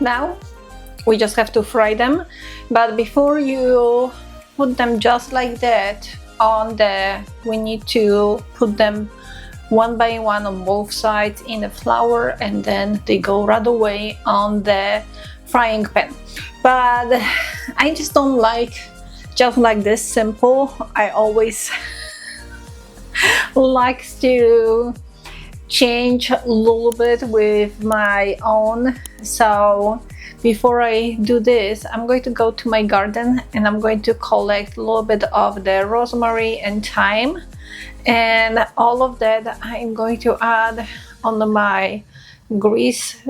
Now we just have to fry them, but before you put them just like that we need to put them one by one on both sides in the flour, and then they go right away on the frying pan. But I just don't like just like this simple. I always like to change a little bit with my own. So before I do this, I'm going to go to my garden and I'm going to collect a little bit of the rosemary and thyme, and all of that I'm going to add on my greased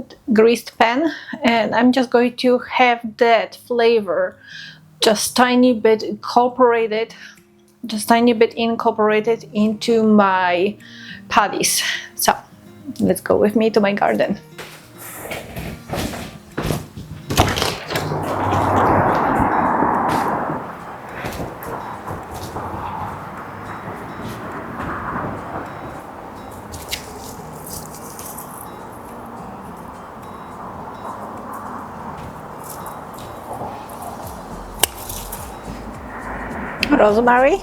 pan, and I'm just going to have that flavor just tiny bit incorporated into my patties. So let's go with me to my garden. Rosemary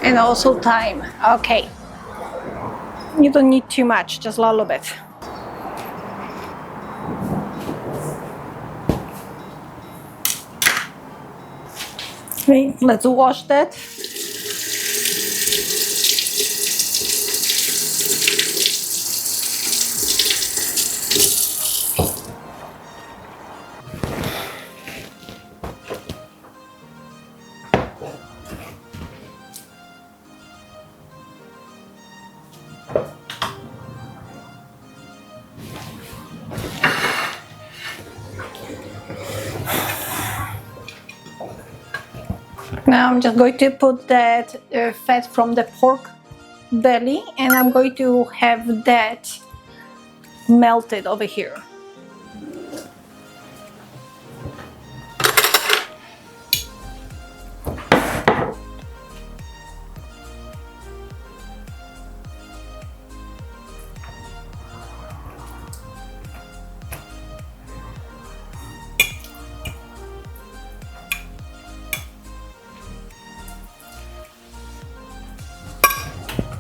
and also thyme. Okay, you don't need too much, just a little bit. Okay, let's wash that. Now I'm just going to put that fat from the pork belly, and I'm going to have that melted over here.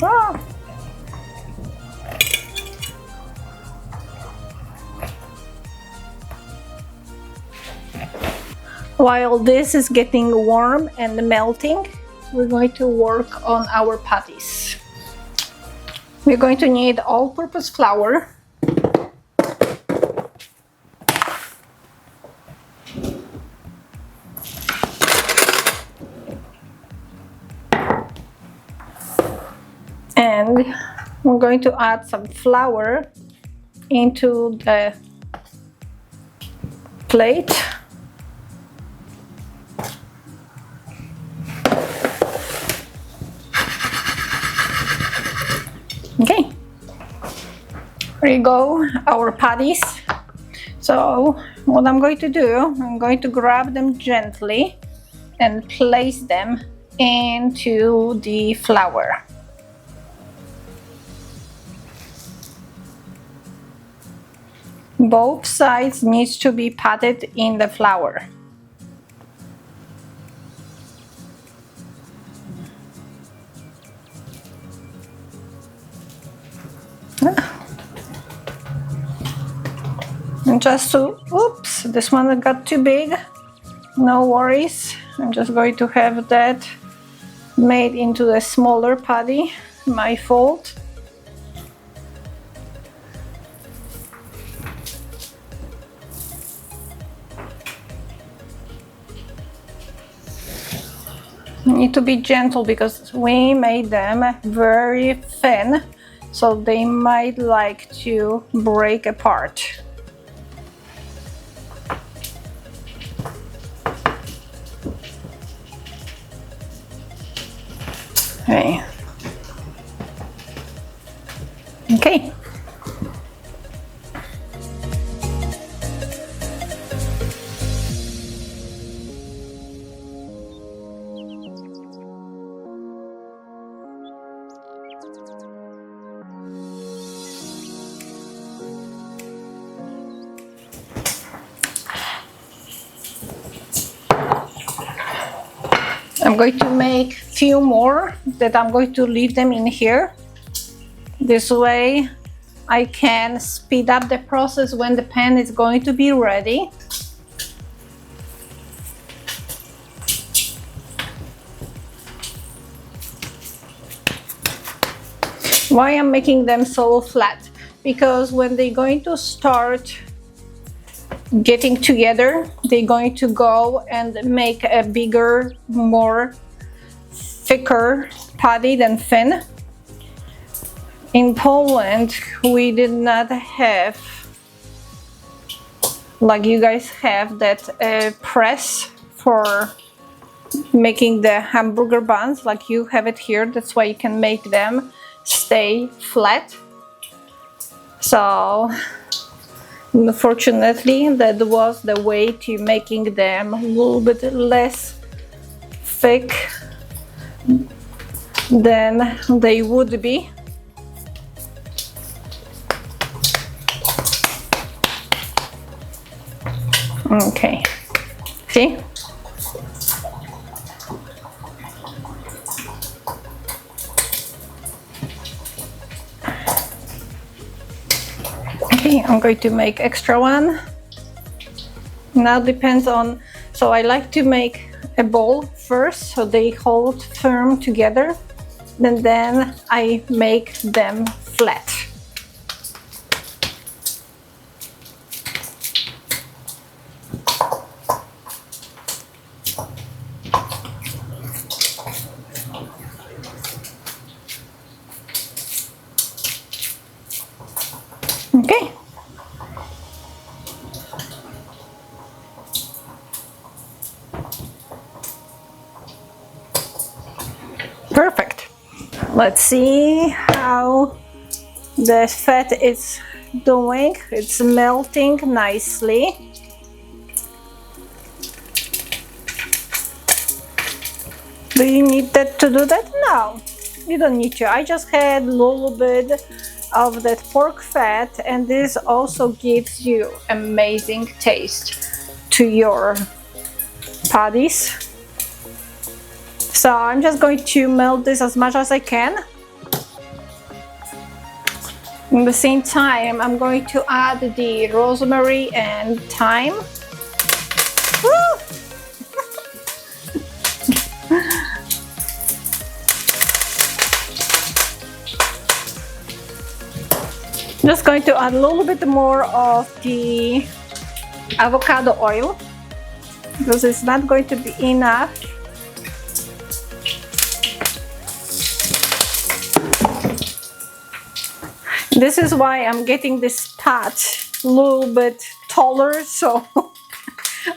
Ah. While this is getting warm and melting, we're going to work on our patties. We're going to need all-purpose flour, and we're going to add some flour into the plate. Okay, there you go, our patties. So what I'm going to do, I'm going to grab them gently and place them into the flour. Both sides needs to be patted in the flour. And just to, oops, this one got too big. No worries. I'm just going to have that made into a smaller patty. My fault. You need to be gentle because we made them very thin, so they might like to break apart. Okay. Okay. I'm going to make few more that I'm going to leave them in here. This way I can speed up the process when the pan is going to be ready. Why I'm making them so flat? Because when they're going to start getting together, they're going to go and make a bigger, more thicker patty than thin. In Poland, we did not have, like you guys have, that press for making the hamburger buns like you have it here. That's why you can make them stay flat. So unfortunately, that was the way to making them a little bit less thick than they would be. Okay, see? Okay, I'm going to make extra one. Now depends on, so I like to make a ball first so they hold firm together, and then I make them flat. Okay. Perfect. Let's see how the fat is doing. It's melting nicely. Do you need that to do that? No, you don't need to. I just had a little bit of that pork fat, and this also gives you amazing taste to your patties. So I'm just going to melt this as much as I can. At the same time, I'm going to add the rosemary and thyme. Woo! Just going to add a little bit more of the avocado oil because it's not going to be enough. This is why I'm getting this pot a little bit taller, so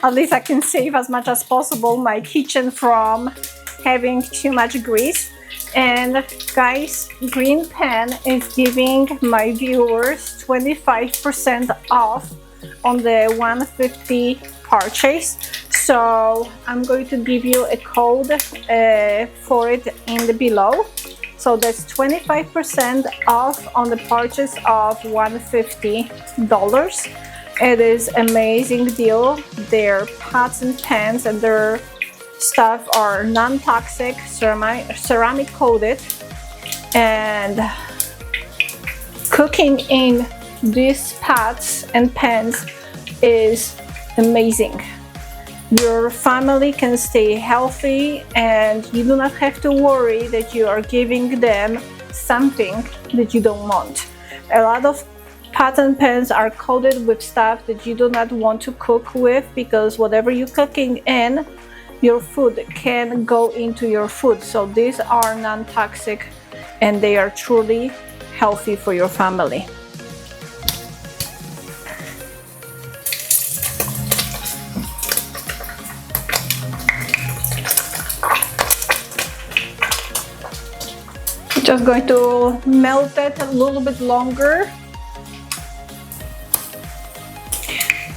at least I can save as much as possible my kitchen from having too much grease. And guys, Green Pan is giving my viewers 25% off on the 150 purchase. So I'm going to give you a code for it in the below. So that's 25% off on the purchase of $150. It is amazing deal. Their pots and pans and their stuff are non-toxic, ceramic coated, and cooking in these pots and pans is amazing. Your family can stay healthy and you do not have to worry that you are giving them something that you don't want. A lot of pots and pans are coated with stuff that you do not want to cook with, because whatever you're cooking in, your food can go into your food. So these are non-toxic and they are truly healthy for your family. Just going to melt it a little bit longer.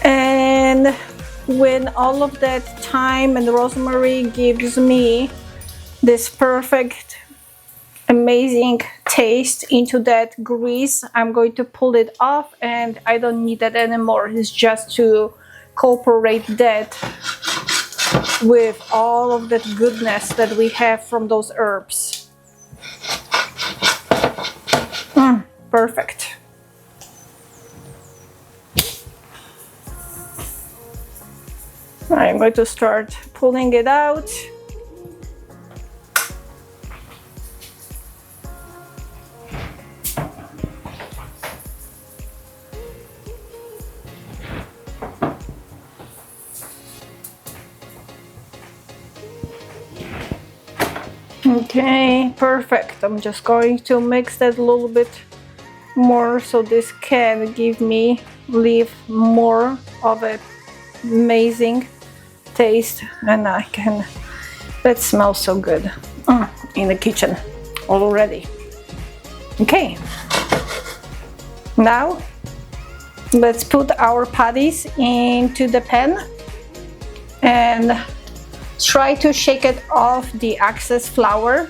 And when all of that thyme and rosemary gives me this perfect, amazing taste into that grease, I'm going to pull it off, and I don't need that anymore. It's just to incorporate that with all of that goodness that we have from those herbs. Perfect. I'm going to start pulling it out. Okay, perfect. I'm just going to mix that a little bit more so this can leave more of an amazing taste, and that smells so good in the kitchen already. Okay, now let's put our patties into the pan and try to shake it off the excess flour.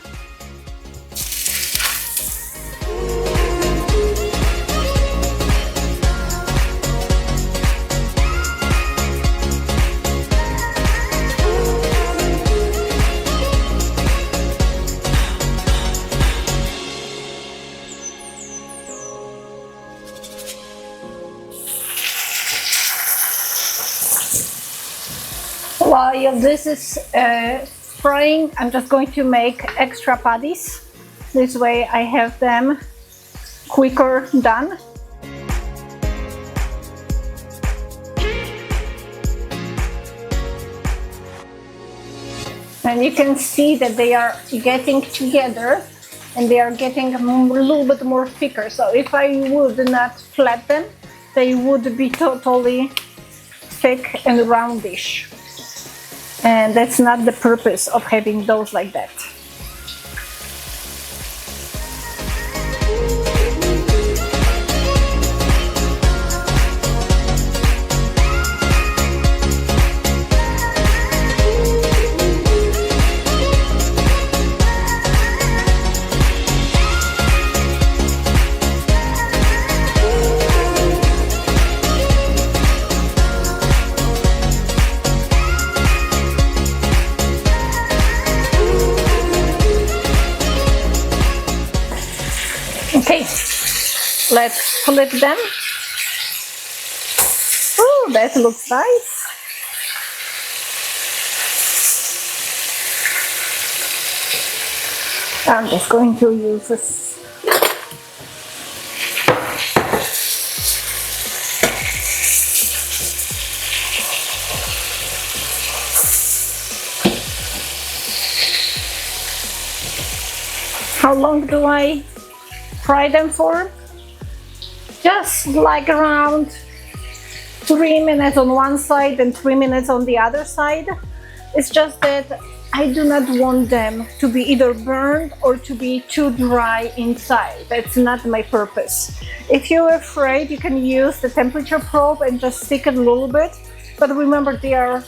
While this is frying, I'm just going to make extra patties. This way I have them quicker done. And you can see that they are getting together and they are getting a little bit more thicker. So if I would not flat them, they would be totally thick and roundish. And that's not the purpose of having those like that. Okay, let's flip them. Oh, that looks nice. I'm just going to use this. How long do I fry them for? Just like around 3 minutes on one side and 3 minutes on the other side. It's just that I do not want them to be either burned or to be too dry inside. That's not my purpose. If you're afraid, you can use the temperature probe and just stick it a little bit. But remember, they are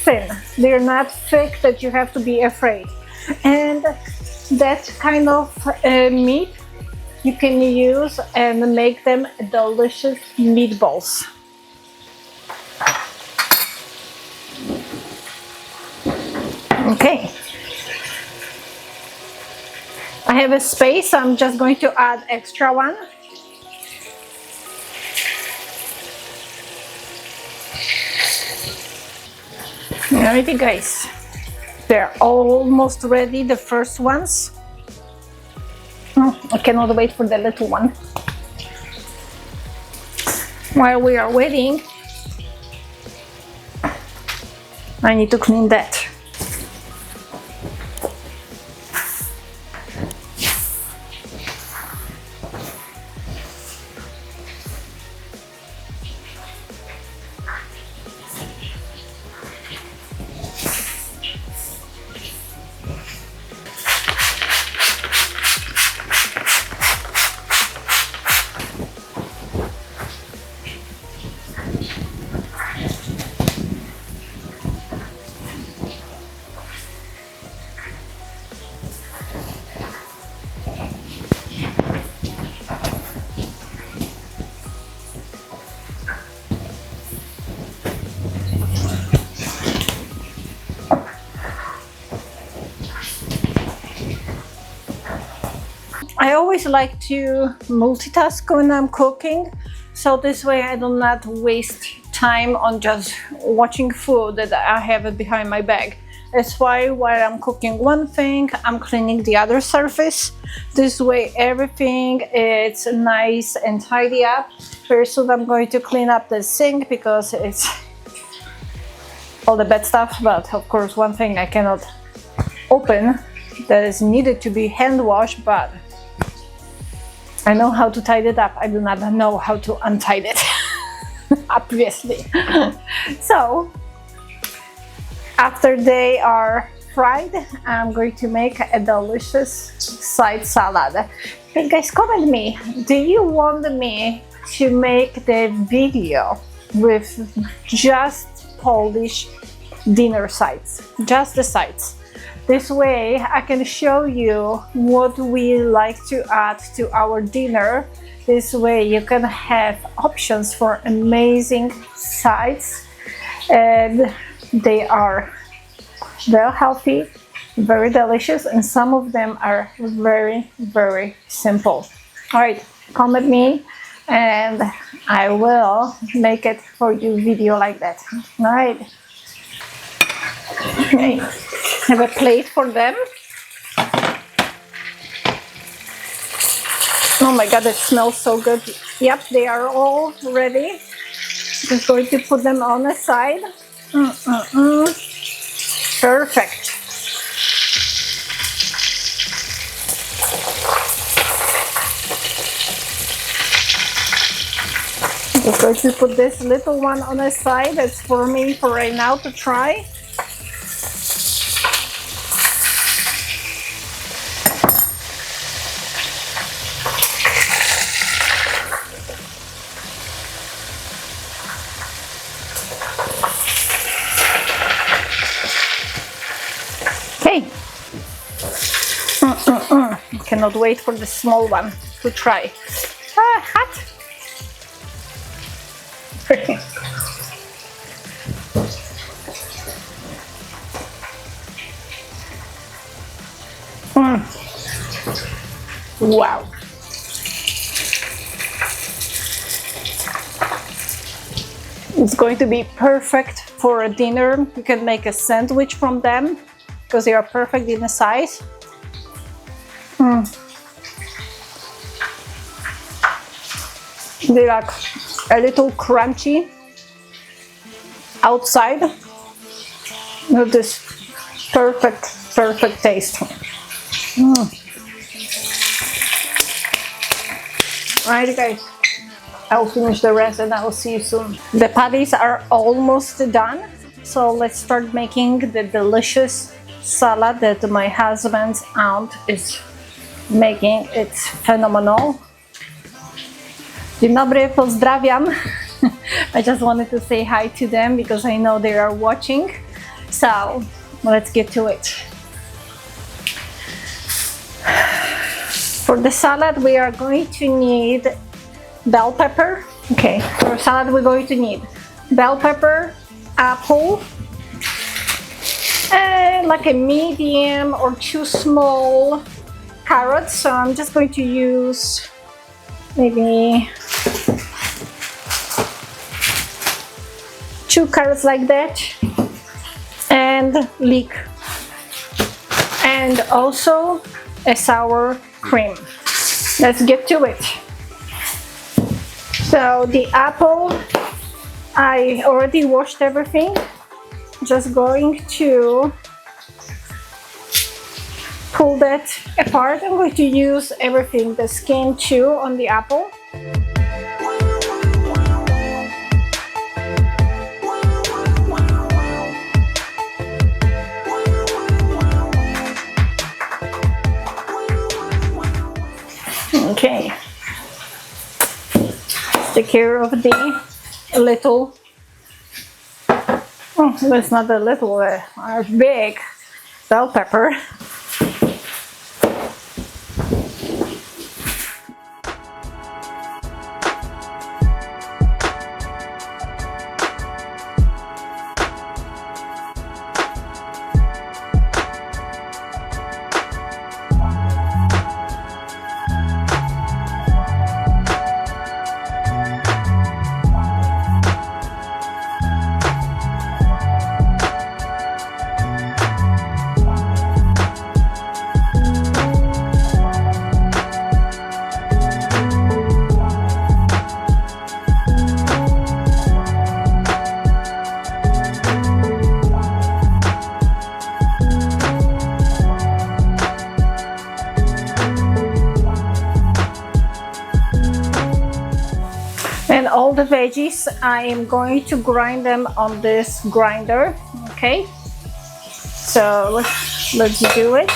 thin. They're not thick that you have to be afraid. And that kind of meat you can use and make them delicious meatballs. Okay. I have a space, so I'm just going to add extra one. Alrighty guys, they're almost ready, the first ones. I cannot wait for the little one. While we are waiting, I need to clean that. always like to multitask when I'm cooking, so this way I do not waste time on just watching food that I have it behind my back. That's why while I'm cooking one thing, I'm cleaning the other surface. This way everything is nice and tidy up. Very soon I'm going to clean up the sink because it's all the bad stuff, but of course one thing I cannot open that is needed to be hand washed, but I know how to tidy it up. I do not know how to untie it, obviously. So after they are fried, I'm going to make a delicious side salad. Hey guys, comment me, do you want me to make the video with just Polish dinner sides, just the sides? This way I can show you what we like to add to our dinner. This way you can have options for amazing sides, and they are very healthy, very delicious, and some of them are very, very simple. All right, comment me and I will make it for you video like that. All right. Okay. Have a plate for them. Oh my god, it smells so good. Yep, they are all ready. Just going to put them on the side. Perfect. Just going to put this little one on the side. It's for me for right now to try. Okay. Cannot wait for the small one to try. Hot. Wow. It's going to be perfect for a dinner. You can make a sandwich from them because they are perfect in the size. They are a little crunchy outside with this perfect taste. Alright guys, I'll finish the rest and I'll see you soon. The patties are almost done, so let's start making the delicious salad that my husband's aunt is making. It's phenomenal. Dzień dobry, pozdrawiam. I just wanted to say hi to them because I know they are watching. So let's get to it. For the salad we are going to need bell pepper. Okay, for salad we're going to need bell pepper, apple, and like a medium or 2 small carrots. So I'm just going to use maybe 2 carrots like that, and leek, and also a sour cream. Let's get to it. So the apple, I already washed everything. Just going to pull that apart. I'm going to use everything, the skin too, on the apple. Okay, take care of the little, oh, that's not a little, big bell pepper. all the veggies. I am going to grind them on this grinder. Okay, so let's do it.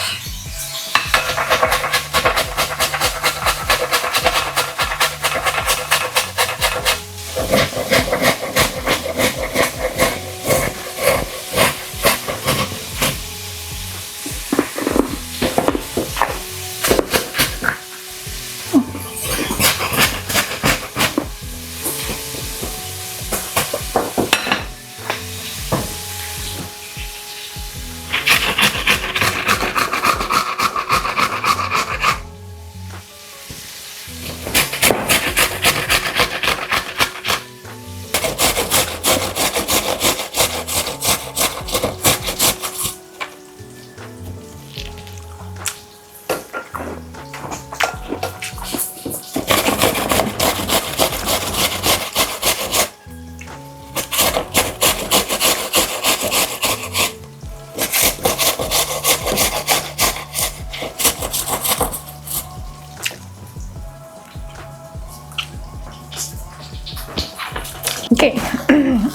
Okay,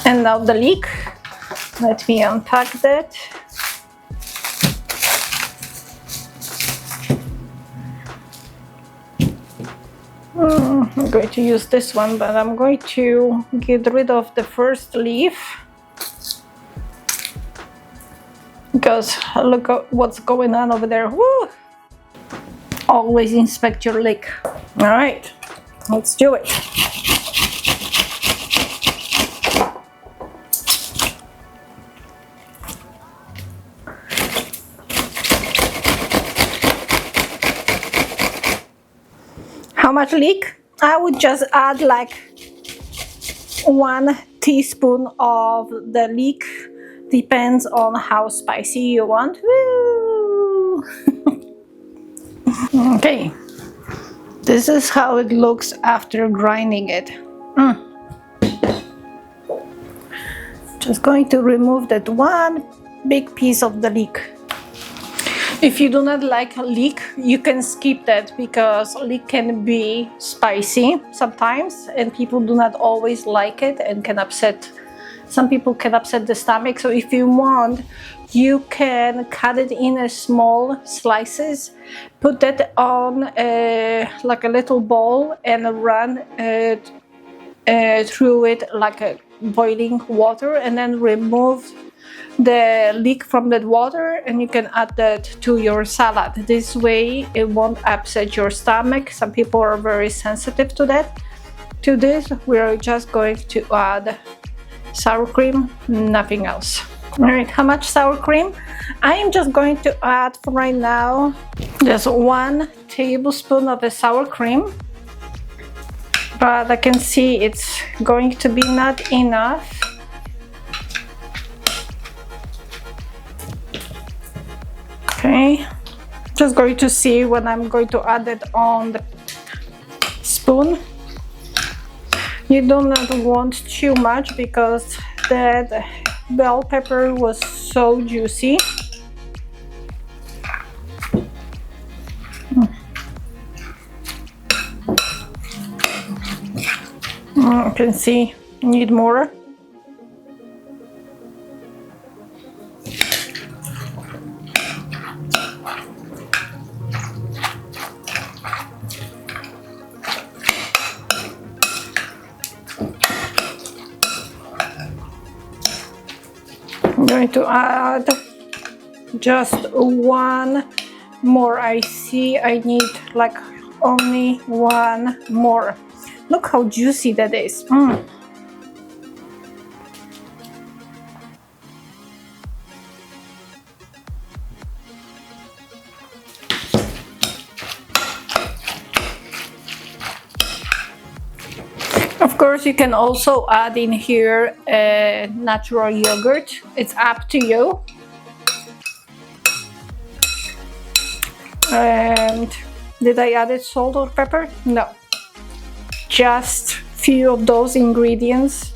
and now the leek. Let me unpack that. I'm going to use this one, but I'm going to get rid of the first leaf because look at what's going on over there. Woo! Always inspect your leek. All right, let's do it. How much leek? I would just add like 1 teaspoon of the leek. Depends on how spicy you want. Woo! Okay, this is how it looks after grinding it. Just going to remove that one big piece of the leek. If you do not like leek, you can skip that because leek can be spicy sometimes and people do not always like it and can upset, some people can upset the stomach. So if you want, you can cut it in a small slices, put that on like a little bowl and run through it like a boiling water and then remove the leek from that water and you can add that to your salad. This way it won't upset your stomach. Some people are very sensitive to that. To this we're just going to add sour cream, nothing else. All right, how much sour cream? I am just going to add for right now just 1 tablespoon of the sour cream, but I can see it's going to be not enough. Okay, just going to see when I'm going to add it on the spoon. You do not want too much because that bell pepper was so juicy. You can see, need more. I'm going to add just 1 more. I see I need like only 1 more. Look how juicy that is. Of course, you can also add in here natural yogurt. It's up to you. And did I add salt or pepper? No. Just few of those ingredients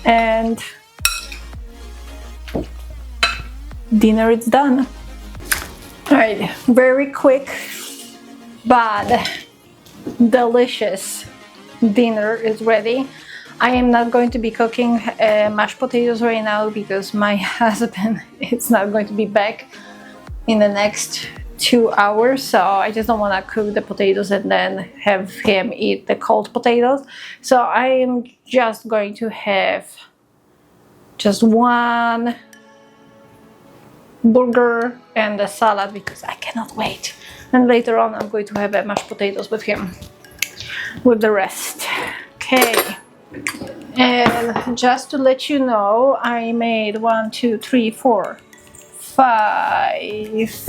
and dinner is done. All right, very quick but delicious dinner is ready. I am not going to be cooking mashed potatoes right now because my husband is not going to be back in the next 2 hours, so I just don't want to cook the potatoes and then have him eat the cold potatoes. So I am just going to have just one burger and a salad because I cannot wait. And later on I'm going to have mashed potatoes with him, with the rest. Okay. And just to let you know, I made 1, 2, 3, 4, 5,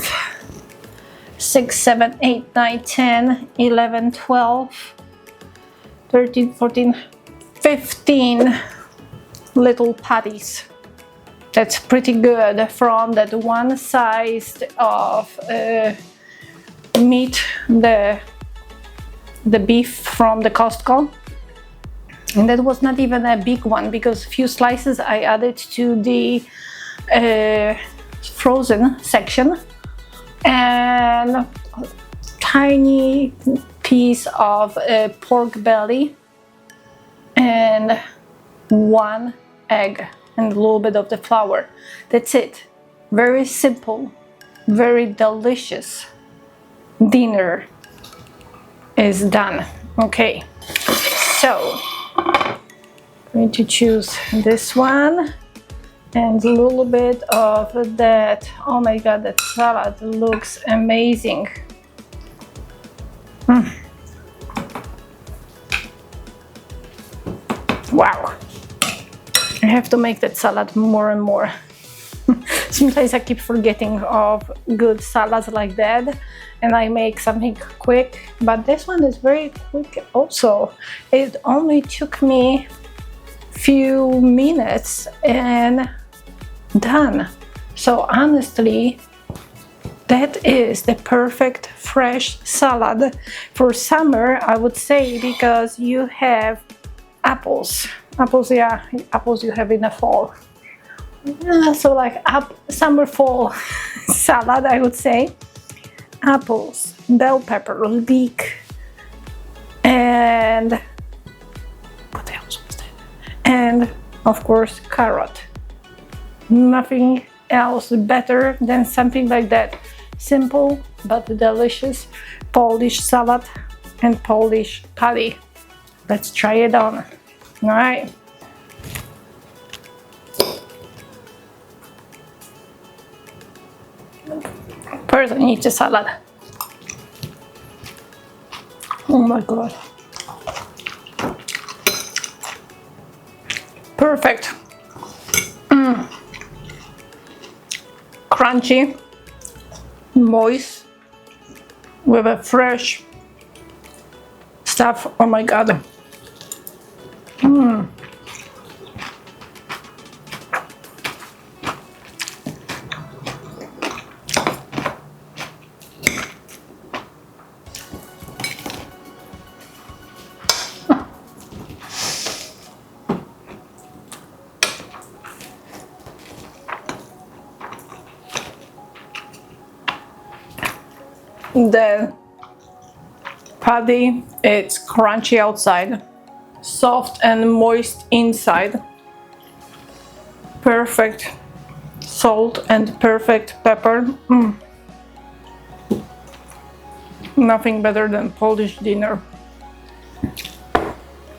6, 7, 8, 9, 10, 11, 12, 13, 14, 15 little patties. That's pretty good from that one size of meat, the beef from the Costco. And that was not even a big one because a few slices I added to the frozen section, and a tiny piece of pork belly, and 1 egg and a little bit of the flour. That's it. Very simple, very delicious dinner is done. Okay, so I'm going to choose this one and a little bit of that. Oh my god, that salad looks amazing. Wow, I have to make that salad more and more. Sometimes I keep forgetting of good salads like that and I make something quick, but this one is very quick also. It only took me few minutes and done. So honestly, that is the perfect fresh salad for summer, I would say, because you have apples. Yeah, apples you have in the fall. So like summer fall salad, I would say. Apples, bell pepper, leek, and what else was that? And of course carrot. Nothing else better than something like that. Simple but delicious Polish salad and Polish patty. Let's try it on. All right. First I need the salad. Oh my god. Perfect. Crunchy, moist, with a fresh stuff. Oh my god. The patty, it's crunchy outside, soft and moist inside. Perfect salt and perfect pepper. Nothing better than Polish dinner.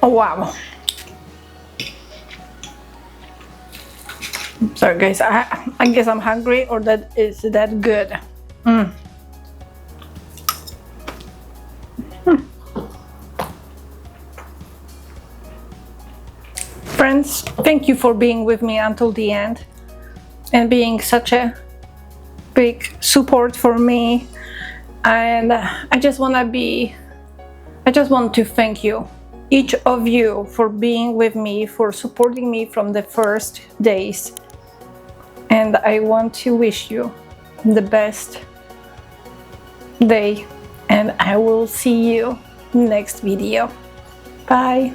Oh wow. Sorry guys, I guess I'm hungry, or that is that good. Friends, thank you for being with me until the end and being such a big support for me. And I just want to thank you, each of you, for being with me, for supporting me from the first days. And I want to wish you the best day, and I will see you next video. Bye.